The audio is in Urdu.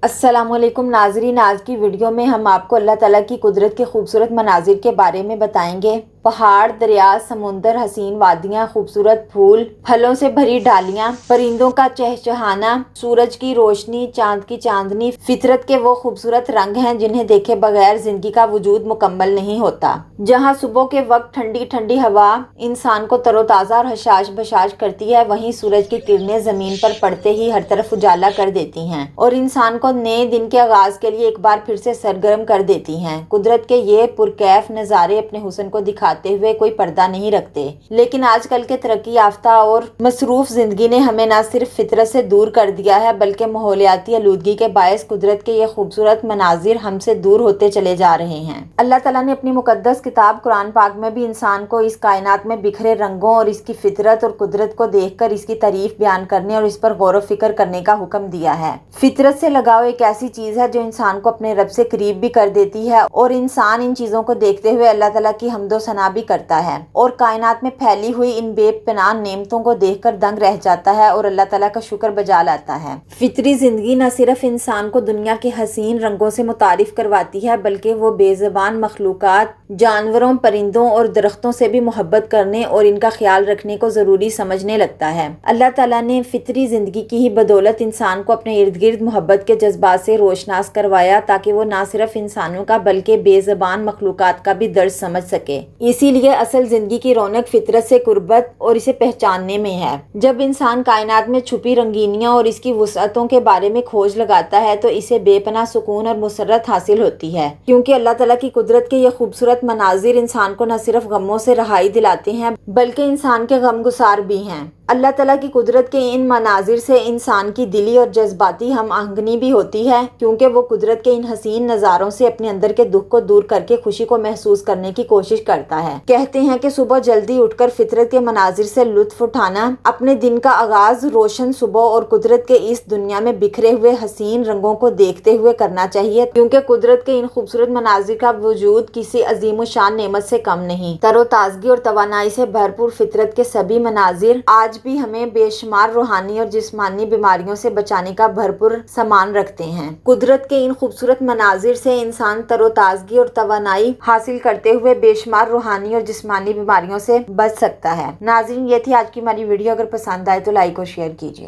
السلام علیکم ناظرین، آج کی ویڈیو میں ہم آپ کو اللہ تعالیٰ کی قدرت کے خوبصورت مناظر کے بارے میں بتائیں گے۔ پہاڑ، دریا، سمندر، حسین وادیاں، خوبصورت پھول، پھلوں سے بھری ڈالیاں، پرندوں کا چہچہانا، سورج کی روشنی، چاند کی چاندنی، فطرت کے وہ خوبصورت رنگ ہیں جنہیں دیکھے بغیر زندگی کا وجود مکمل نہیں ہوتا۔ جہاں صبح کے وقت ٹھنڈی ٹھنڈی ہوا انسان کو تر و تازہ اور حشاش بشاش کرتی ہے، وہیں سورج کی کرنیں زمین پر پڑتے ہی ہر طرف اجالا کر دیتی ہیں اور انسان کو نئے دن کے آغاز کے لیے ایک بار پھر سے سرگرم کر دیتی ہیں۔ قدرت کے یہ پرکیف نظارے اپنے حسن کو دکھاتے ہوئے کوئی پردہ نہیں رکھتے، لیکن آج کل کے ترقی یافتہ اور مصروف زندگی نے ہمیں نہ صرف فطرت سے دور کر دیا ہے بلکہ ماحولیاتی آلودگی کے باعث قدرت کے یہ خوبصورت مناظر ہم سے دور ہوتے چلے جا رہے ہیں۔ اللہ تعالیٰ نے اپنی مقدس کتاب قرآن پاک میں بھی انسان کو اس کائنات میں بکھرے رنگوں اور اس کی فطرت اور قدرت کو دیکھ کر اس کی تعریف بیان کرنے اور اس پر غور و فکر کرنے کا حکم دیا ہے۔ فطرت سے لگاؤ ایک ایسی چیز ہے جو انسان کو اپنے رب سے قریب بھی کر دیتی ہے اور انسان ان چیزوں کو دیکھتے ہوئے اللہ تعالیٰ کی حمد و ثنا بھی کرتا ہے اور کائنات میں پھیلی ہوئی ان بے پناہ نعمتوں کو دیکھ کر دنگ رہ جاتا ہے اور اللہ تعالیٰ کا شکر بجا لاتا ہے۔ فطری زندگی نہ صرف انسان کو دنیا کے حسین رنگوں سے متعارف کرواتی ہے بلکہ وہ بے زبان مخلوقات، جانوروں، پرندوں اور درختوں سے بھی محبت کرنے اور ان کا خیال رکھنے کو ضروری سمجھنے لگتا ہے۔ اللہ تعالیٰ نے فطری زندگی کی ہی بدولت انسان کو اپنے ارد گرد محبت کے جذبات سے روشناس کروایا تاکہ وہ نہ صرف انسانوں کا بلکہ بے زبان مخلوقات کا بھی درد سمجھ سکے۔ اسی لیے اصل زندگی کی رونق فطرت سے قربت اور اسے پہچاننے میں ہے۔ جب انسان کائنات میں چھپی رنگینیاں اور اس کی وسعتوں کے بارے میں کھوج لگاتا ہے تو اسے بے پناہ سکون اور مسرت حاصل ہوتی ہے، کیونکہ اللہ تعالیٰ کی قدرت کے یہ خوبصورت مناظر انسان کو نہ صرف غموں سے رہائی دلاتے ہیں بلکہ انسان کے غم گسار بھی ہیں۔ اللہ تعالیٰ کی قدرت کے ان مناظر سے انسان کی دلی اور جذباتی ہم آہنگی بھی ہوتی ہے، کیونکہ وہ قدرت کے ان حسین نظاروں سے اپنے اندر کے دکھ کو دور کر کے خوشی کو محسوس کرنے کی کوشش کرتا ہے۔ کہتے ہیں کہ صبح جلدی اٹھ کر فطرت کے مناظر سے لطف اٹھانا، اپنے دن کا آغاز روشن صبح اور قدرت کے اس دنیا میں بکھرے ہوئے حسین رنگوں کو دیکھتے ہوئے کرنا چاہیے، کیونکہ قدرت کے ان خوبصورت مناظر کا وجود کسی عظیم الشان نعمت سے کم نہیں۔ تر و تازگی اور توانائی سے بھرپور فطرت کے سبھی مناظر آج بھی ہمیں بے شمار روحانی اور جسمانی بیماریوں سے بچانے کا بھرپور سامان رکھتے ہیں۔ قدرت کے ان خوبصورت مناظر سے انسان تر و تازگی اور توانائی حاصل کرتے ہوئے بے شمار روحانی اور جسمانی بیماریوں سے بچ سکتا ہے۔ ناظرین، یہ تھی آج کی ہماری ویڈیو۔ اگر پسند آئے تو لائک اور شیئر کیجیے۔